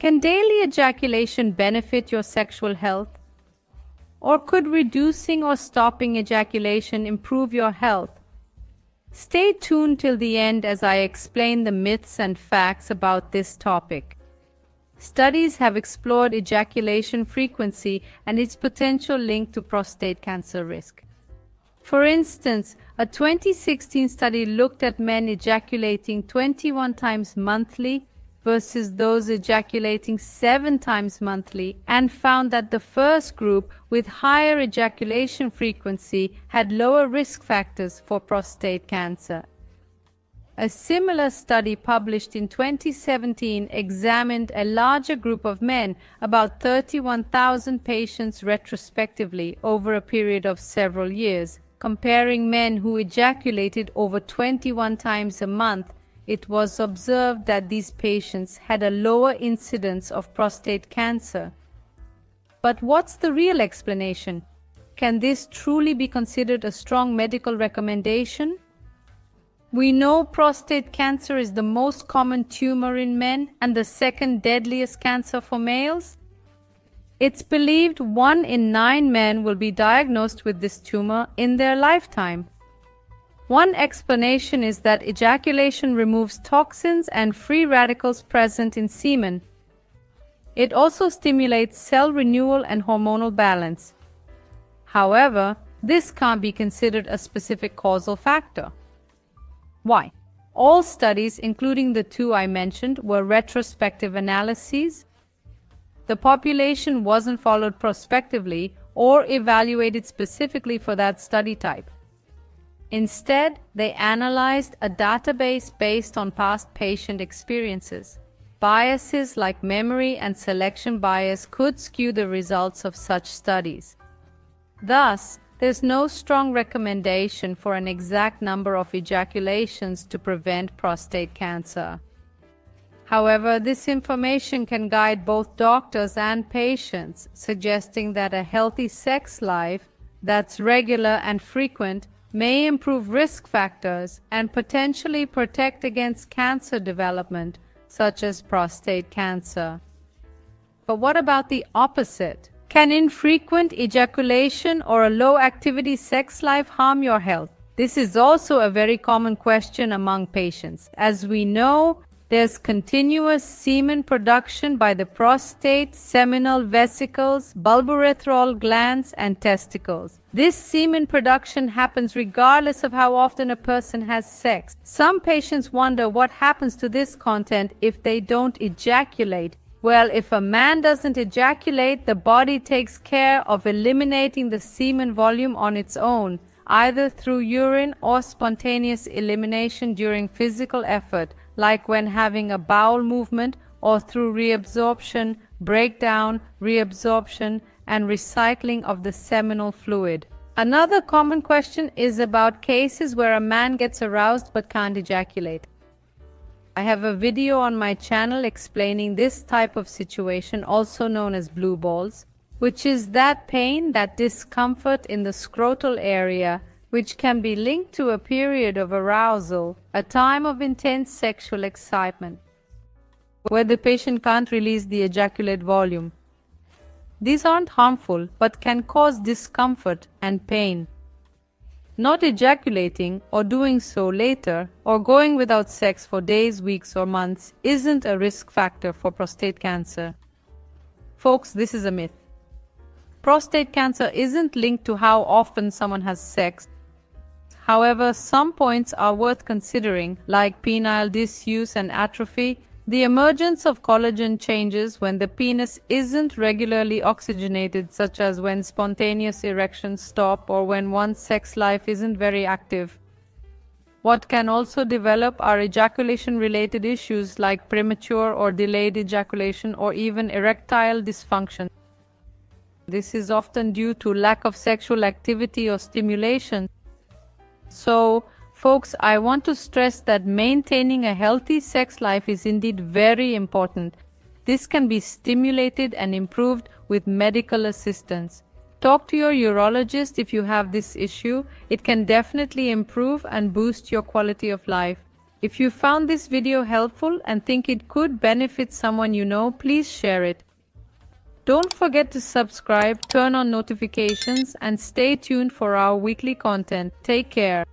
Can daily ejaculation benefit your sexual health? Or could reducing or stopping ejaculation improve your health? Stay tuned till the end as I explain the myths and facts about this topic. Studies have explored ejaculation frequency and its potential link to prostate cancer risk. For instance, a 2016 study looked at men ejaculating 21 times monthly versus those ejaculating 7 times monthly and found that the first group with higher ejaculation frequency had lower risk factors for prostate cancer. A similar study published in 2017 examined a larger group of men, about 31,000 patients retrospectively over a period of several years. Comparing men who ejaculated over 21 times a month, it was observed that these patients had a lower incidence of prostate cancer. But what's the real explanation? Can this truly be considered a strong medical recommendation? We know prostate cancer is the most common tumor in men and the second deadliest cancer for males. It's believed 1 in 9 men will be diagnosed with this tumor in their lifetime. One explanation is that ejaculation removes toxins and free radicals present in semen. It also stimulates cell renewal and hormonal balance. However, this can't be considered a specific causal factor. Why? All studies, including the 2 I mentioned, were retrospective analyses. The population wasn't followed prospectively or evaluated specifically for that study type. Instead, they analyzed a database based on past patient experiences. Biases like memory and selection bias could skew the results of such studies. Thus, there's no strong recommendation for an exact number of ejaculations to prevent prostate cancer. However, this information can guide both doctors and patients, suggesting that a healthy sex life that's regular and frequent may improve risk factors and potentially protect against cancer development, such as prostate cancer. But what about the opposite? Can infrequent ejaculation or a low-activity sex life harm your health? This is also a very common question among patients. As we know, there's continuous semen production by the prostate, seminal vesicles, bulbourethral glands, and testicles. This semen production happens regardless of how often a person has sex. Some patients wonder what happens to this content if they don't ejaculate. Well, if a man doesn't ejaculate, the body takes care of eliminating the semen volume on its own, either through urine or spontaneous elimination during physical effort, like when having a bowel movement, or through reabsorption, breakdown, reabsorption, and recycling of the seminal fluid. Another common question is about cases where a man gets aroused but can't ejaculate. I have a video on my channel explaining this type of situation, also known as blue balls, which is that pain, that discomfort in the scrotal area, which can be linked to a period of arousal, a time of intense sexual excitement, where the patient can't release the ejaculate volume. These aren't harmful, but can cause discomfort and pain. Not ejaculating, or doing so later, or going without sex for days, weeks, or months isn't a risk factor for prostate cancer. Folks, this is a myth. Prostate cancer isn't linked to how often someone has sex. However, some points are worth considering, like penile disuse and atrophy, the emergence of collagen changes when the penis isn't regularly oxygenated, such as when spontaneous erections stop or when one's sex life isn't very active. What can also develop are ejaculation-related issues like premature or delayed ejaculation or even erectile dysfunction. This is often due to lack of sexual activity or stimulation. So, folks, I want to stress that maintaining a healthy sex life is indeed very important. This can be stimulated and improved with medical assistance. Talk to your urologist if you have this issue. It can definitely improve and boost your quality of life. If you found this video helpful and think it could benefit someone you know, please share it. Don't forget to subscribe, turn on notifications, and stay tuned for our weekly content. Take care.